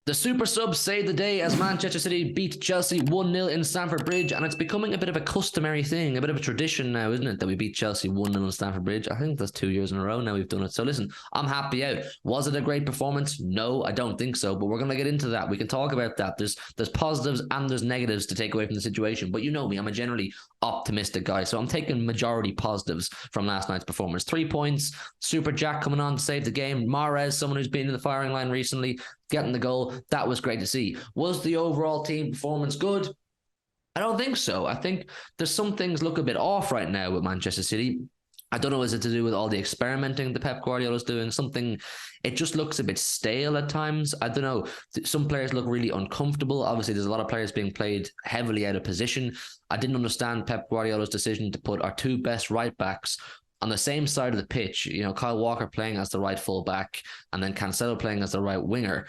The super subs saved the day as Manchester City beat Chelsea 1-0 in Stamford Bridge, and it's becoming a bit of a customary thing, a bit of a tradition now, isn't it, that we beat Chelsea 1-0 in Stamford Bridge? I think that's 2 years in a row now we've done it. So listen, I'm happy out. Was it a great performance? No, I don't think so, but we're going to get into that. We can talk about that. There's positives and there's negatives to take away from the situation, but you know me, I'm a generally optimistic guy, so I'm taking majority positives from last night's performance. 3 points, Super Jack coming on to save the game, Mahrez, someone who's been in the firing line recently, getting the goal. That was great to see. Was the overall team performance good? I don't think so. I think there's some things look a bit off right now with Manchester City. I don't know, is it to do with all the experimenting that Pep Guardiola is doing? Something, it just looks a bit stale at times. I don't know. Some players look really uncomfortable. Obviously, there's a lot of players being played heavily out of position. I didn't understand Pep Guardiola's decision to put our two best right backs on the same side of the pitch. You know, Kyle Walker playing as the right full back and then Cancelo playing as the right winger.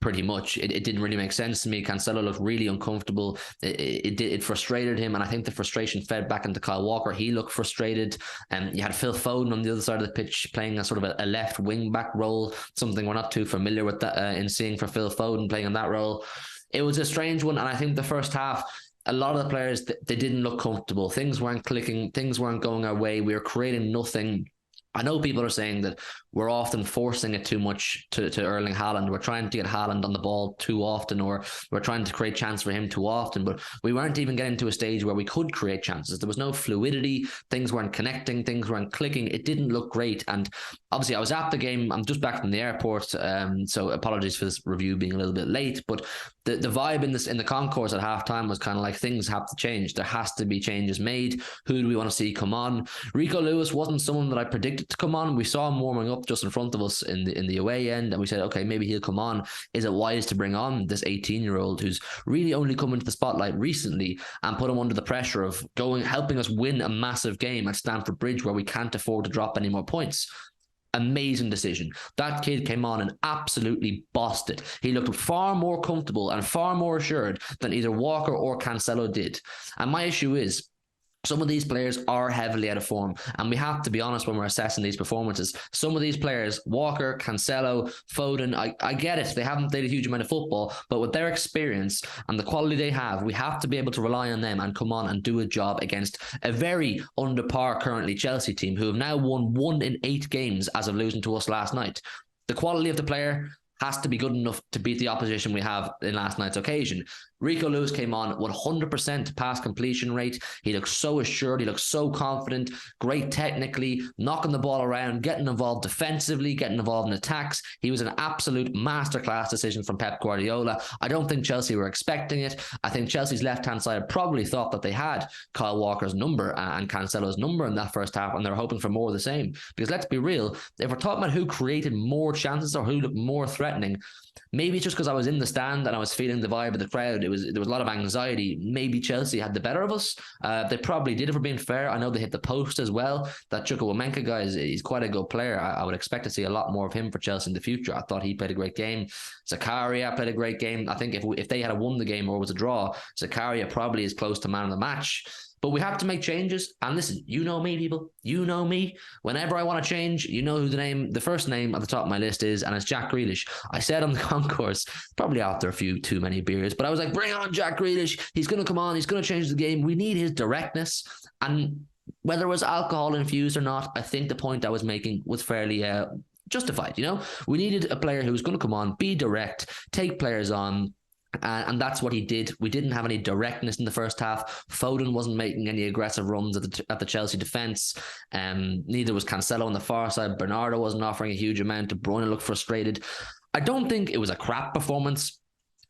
Pretty much, it didn't really make sense to me. Cancelo looked really uncomfortable. It frustrated him, and I think the frustration fed back into Kyle Walker. He looked frustrated, and you had Phil Foden on the other side of the pitch playing a sort of a left wing back role, something we're not too familiar with that in seeing for Phil Foden playing in that role. It was a strange one, and I think the first half, a lot of the players, they didn't look comfortable. Things weren't clicking. Things weren't going our way. We were creating nothing. I know people are saying that we're often forcing it too much to Erling Haaland. We're trying to get Haaland on the ball too often, or we're trying to create chance for him too often, but we weren't even getting to a stage where we could create chances. There was no fluidity. Things weren't connecting. Things weren't clicking. It didn't look great. And obviously I was at the game. I'm just back from the airport. So apologies for this review being a little bit late, but the vibe in the concourse at halftime was kind of like things have to change. There has to be changes made. Who do we want to see come on? Rico Lewis wasn't someone that I predicted to come on. We saw him warming up just in front of us in the away end, and we said, okay, maybe he'll come on. Is it wise to bring on this 18-year-old who's really only come into the spotlight recently and put him under the pressure of helping us win a massive game at Stamford Bridge where we can't afford to drop any more points? Amazing decision. That kid came on and absolutely bossed it. He looked far more comfortable and far more assured than either Walker or Cancelo did. And my issue is, some of these players are heavily out of form, and we have to be honest when we're assessing these performances. Some of these players, Walker, Cancelo, Foden, I get it. They haven't played a huge amount of football, but with their experience and the quality they have, we have to be able to rely on them and come on and do a job against a very under par currently Chelsea team who have now won 1 in 8 games as of losing to us last night. The quality of the player has to be good enough to beat the opposition we have in last night's occasion. Rico Lewis came on 100% pass completion rate. He looked so assured. He looked so confident. Great technically, knocking the ball around, getting involved defensively, getting involved in attacks. He was an absolute masterclass decision from Pep Guardiola. I don't think Chelsea were expecting it. I think Chelsea's left-hand side probably thought that they had Kyle Walker's number and Cancelo's number in that first half, and they're hoping for more of the same. Because let's be real, if we're talking about who created more chances or who looked more threatening, maybe it's just because I was in the stand and I was feeling the vibe of the crowd. There was a lot of anxiety. Maybe Chelsea had the better of us. They probably did, if we're being fair. I know they hit the post as well. That Chukwuemeka guy he's quite a good player. I would expect to see a lot more of him for Chelsea in the future. I thought he played a great game. Zakaria played a great game. I think if they had won the game or it was a draw, Zakaria probably is close to man of the match. But we have to make changes. And listen, you know me, people. You know me. Whenever I want to change, you know who the first name at the top of my list is, and it's Jack Grealish. I said on the concourse, probably after a few too many beers, but I was like, bring on Jack Grealish. He's going to come on. He's going to change the game. We need his directness. And whether it was alcohol infused or not, I think the point I was making was fairly justified. You know, we needed a player who was going to come on, be direct, take players on. And that's what he did. We didn't have any directness in the first half. Foden wasn't making any aggressive runs at the Chelsea defence. Neither was Cancelo on the far side. Bernardo wasn't offering a huge amount. De Bruyne looked frustrated. I don't think it was a crap performance.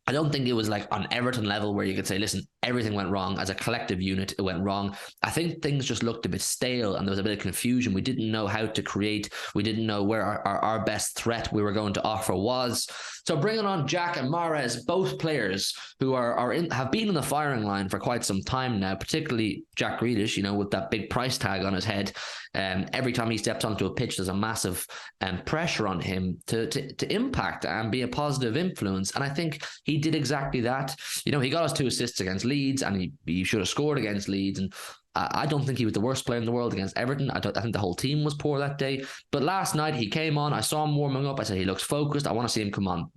I don't think it was like on Everton level where you could say, listen, everything went wrong. As a collective unit, it went wrong. I think things just looked a bit stale and there was a bit of confusion. We didn't know how to create. We didn't know where our best threat we were going to offer was. So bringing on Jack and Mahrez, both players who have been in the firing line for quite some time now, particularly Jack Grealish, you know, with that big price tag on his head. Every time he steps onto a pitch, there's a massive pressure on him to impact and be a positive influence. And I think he did exactly that. You know, he got us 2 assists against Leeds, and he should have scored against Leeds. And I don't think he was the worst player in the world against Everton. I think the whole team was poor that day. But last night he came on. I saw him warming up. I said, he looks focused. I want to see him come on.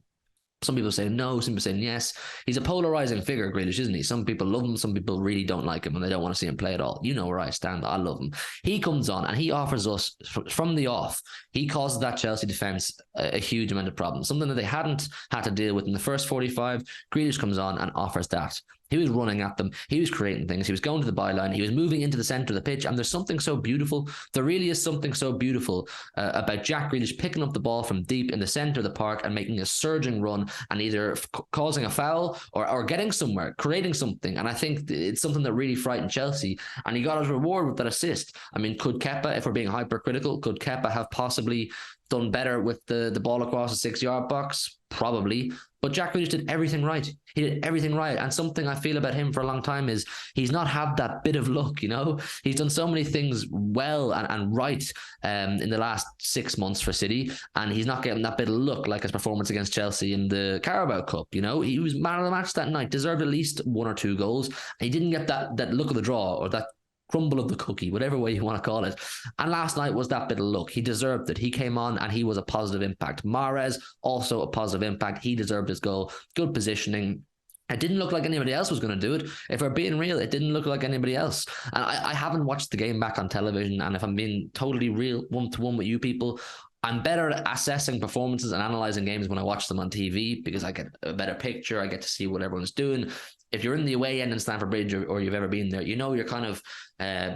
Some people say no, some people say yes. He's a polarizing figure, Grealish, isn't he? Some people love him, some people really don't like him, and they don't want to see him play at all. You know where I stand. I love him. He comes on and he offers us from the off. He causes that Chelsea defense a huge amount of problems, something that they hadn't had to deal with in the first 45. Grealish comes on and offers that. He was running at them. He was creating things. He was going to the byline. He was moving into the centre of the pitch. And there's something so beautiful. There really is something so beautiful about Jack Grealish picking up the ball from deep in the centre of the park and making a surging run and either causing a foul or getting somewhere, creating something. And I think it's something that really frightened Chelsea. And he got his reward with that assist. I mean, could Kepa, if we're being hypercritical, could Kepa have possibly done better with the ball across the 6-yard box? Probably. But Jack Grealish did everything right. He did everything right. And something I feel about him for a long time is he's not had that bit of luck, you know? He's done so many things well and right in the last 6 months for City, and he's not getting that bit of luck like his performance against Chelsea in the Carabao Cup, you know? He was man of the match that night, deserved at least 1 or 2 goals. And he didn't get that look of the draw or that crumble of the cookie, whatever way you want to call it. And last night was that bit of luck. He deserved it. He came on and he was a positive impact. Mahrez, also a positive impact. He deserved his goal. Good positioning. It didn't look like anybody else was going to do it. If we're being real, it didn't look like anybody else. And I haven't watched the game back on television. And if I'm being totally real, one-to-one with you people, I'm better at assessing performances and analysing games when I watch them on TV because I get a better picture. I get to see what everyone's doing. If you're in the away end in Stamford Bridge or you've ever been there, you know you're kind of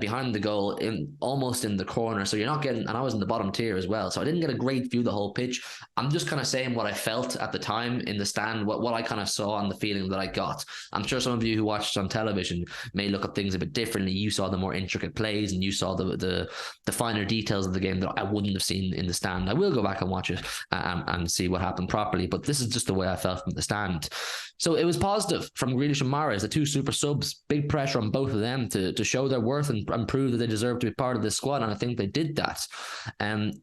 behind the goal, almost in the corner. So you're not getting, and I was in the bottom tier as well. So I didn't get a great view of the whole pitch. I'm just kind of saying what I felt at the time in the stand, what I kind of saw and the feeling that I got. I'm sure some of you who watched on television may look at things a bit differently. You saw the more intricate plays and you saw the finer details of the game that I wouldn't have seen in the stand. I will go back and watch it and see what happened properly. But this is just the way I felt from the stand. So it was positive from Grealish and Mahrez, the 2 super subs. Big pressure on both of them to show their worth and prove that they deserve to be part of this squad. And I think they did that.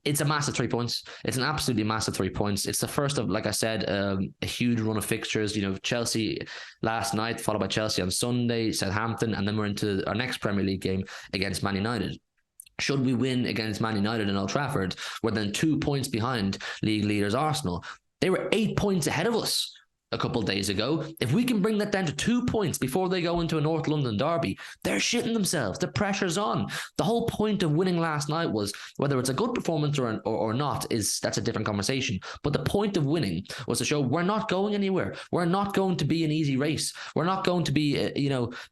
It's a massive 3 points. It's an absolutely massive 3 points. It's the first of, like I said, a huge run of fixtures. You know, Chelsea last night, followed by Chelsea on Sunday, Southampton, and then we're into our next Premier League game against Man United. Should we win against Man United in Old Trafford, we're then 2 points behind league leaders Arsenal. They were 8 points ahead of us a couple of days ago. If we can bring that down to 2 points before they go into a North London derby, they're shitting themselves. The pressure's on. The whole point of winning last night was, whether it's a good performance or not, that's a different conversation. But the point of winning was to show we're not going anywhere. We're not going to be an easy race. We're not going to be,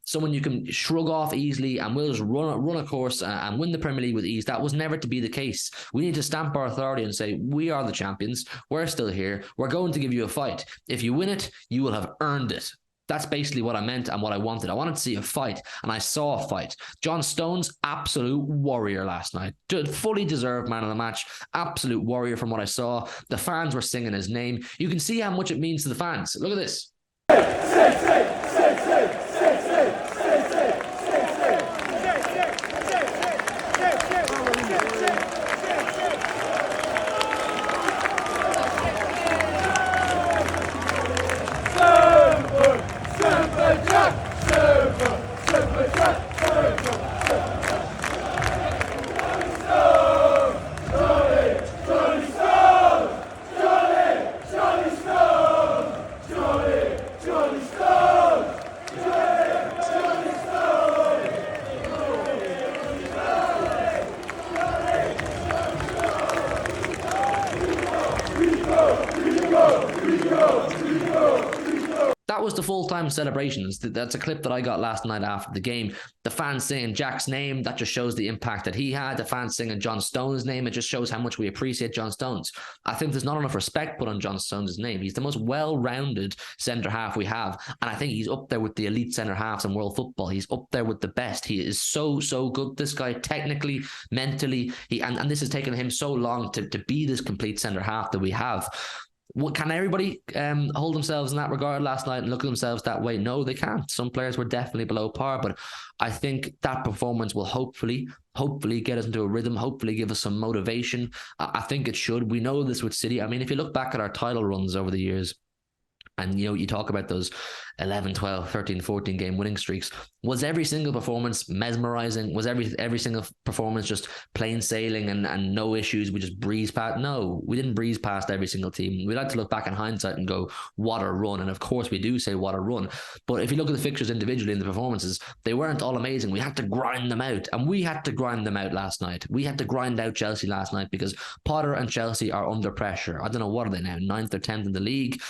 someone you can shrug off easily and we'll just run a course and win the Premier League with ease. That was never to be the case. We need to stamp our authority and say, we are the champions. We're still here. We're going to give you a fight. If you win it, you will have earned it. That's basically what I meant and what I wanted. I wanted to see a fight, and I saw a fight. John Stones, absolute warrior last night. Fully deserved man of the match. Absolute warrior from what I saw. The fans were singing his name. You can see how much it means to the fans. Look at this. That was the full-time celebrations. That's a clip that I got last night after the game. The fans singing Jack's name, that just shows the impact that he had. The fans singing John Stones' name, it just shows how much we appreciate John Stones. I think there's not enough respect put on John Stones' name. He's the most well-rounded centre-half we have, and I think he's up there with the elite centre-halves in world football. He's up there with the best. He is so good, this guy, technically, mentally. And this has taken him so long to be this complete centre-half that we have. Can everybody hold themselves in that regard last night and look at themselves that way? No, they can't. Some players were definitely below par, but I think that performance will hopefully get us into a rhythm, hopefully give us some motivation. I think it should. We know this with City. I mean, if you look back at our title runs over the years, And, you know, you talk about those 11, 12, 13, 14 game winning streaks. Was every single performance mesmerizing? Was every single performance just plain sailing and no issues? We just breezed past? No, we didn't breeze past every single team. We like to look back in hindsight and go, what a run. And of course we do say what a run. But if you look at the fixtures individually and the performances, they weren't all amazing. We had to grind them out. And we had to grind them out last night. We had to grind out Chelsea last night because Potter and Chelsea are under pressure. I don't know, what are they now? 9th or 10th in the league?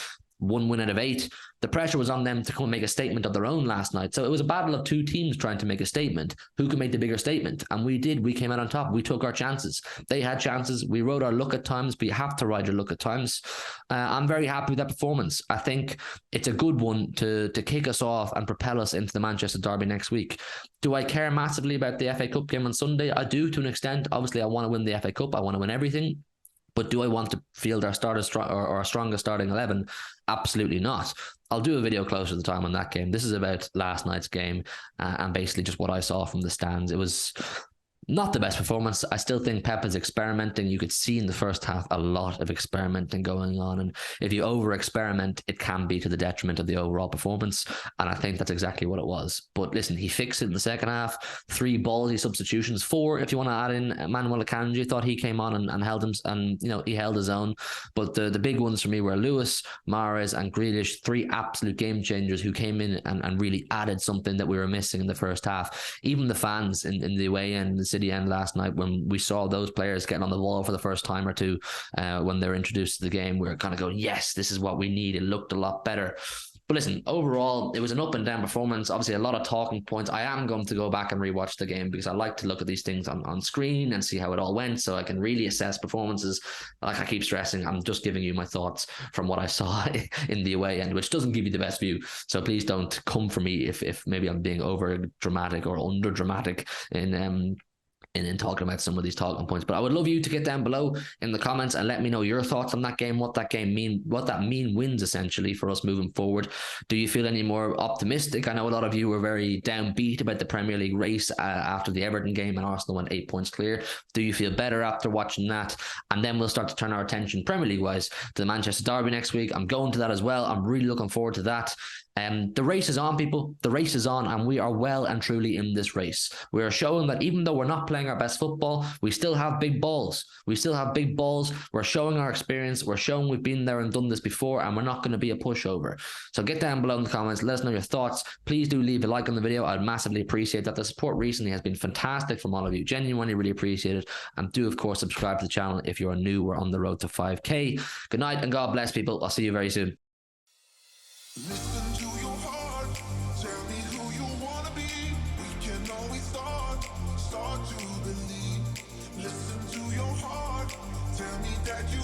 1 win out of 8. The pressure was on them to come and make a statement of their own last night. So it was a battle of two teams trying to make a statement. Who could make the bigger statement? And we did. We came out on top. We took our chances. They had chances. We rode our luck at times, but you have to ride your luck at times. I'm very happy with that performance. I think it's a good one to kick us off and propel us into the Manchester derby next week. Do I care massively about the FA Cup game on Sunday? I do, to an extent. Obviously, I want to win the FA Cup. I want to win everything. But do I want to field our starters or our strongest starting 11? Absolutely not. I'll do a video closer to the time on that game. This is about last night's game and basically just what I saw from the stands. It was not the best performance. I still think Pep is experimenting. You could see in the first half a lot of experimenting going on. And if you over-experiment, it can be to the detriment of the overall performance. And I think that's exactly what it was. But listen, he fixed it in the second half. 3 ballsy substitutions. 4, if you want to add in Manuel Akanji. Thought he came on and held him, and you know, he held his own. But the big ones for me were Lewis, Mahrez and Grealish. 3 absolute game changers who came in and really added something that we were missing in the first half. Even the fans in the away end, the City end last night, when we saw those players getting on the wall for the first time or two, when they were introduced to the game, we were kind of going, yes, this is what we need. It looked a lot better. But listen, overall, it was an up and down performance. Obviously, a lot of talking points. I am going to go back and rewatch the game because I like to look at these things on screen and see how it all went so I can really assess performances. Like I keep stressing, I'm just giving you my thoughts from what I saw in the away end, which doesn't give you the best view. So please don't come for me if maybe I'm being over dramatic or under dramatic in talking about some of these talking points. But I would love you to get down below in the comments and let me know your thoughts on that game, what that mean wins essentially for us moving forward. Do you feel any more optimistic? I know a lot of you were very downbeat about the Premier League race after the Everton game, and Arsenal went 8 points clear. Do you feel better after watching that? And then we'll start to turn our attention Premier League wise to the Manchester derby next week. I'm going to that as well. I'm really looking forward to that. The race is on, people. The race is on, and we are well and truly in this race. We are showing that even though we're not playing our best football, we still have big balls. We still have big balls. We're showing our experience. We're showing we've been there and done this before, and we're not going to be a pushover. So get down below in the comments. Let us know your thoughts. Please do leave a like on the video. I'd massively appreciate that. The support recently has been fantastic from all of you. Genuinely really appreciate it. And do, of course, subscribe to the channel if you are new. We're on the road to 5K. Good night and God bless, people. I'll see you very soon. Listen to your heart, tell me who you wanna be. We can always start to believe. Listen to your heart, tell me that you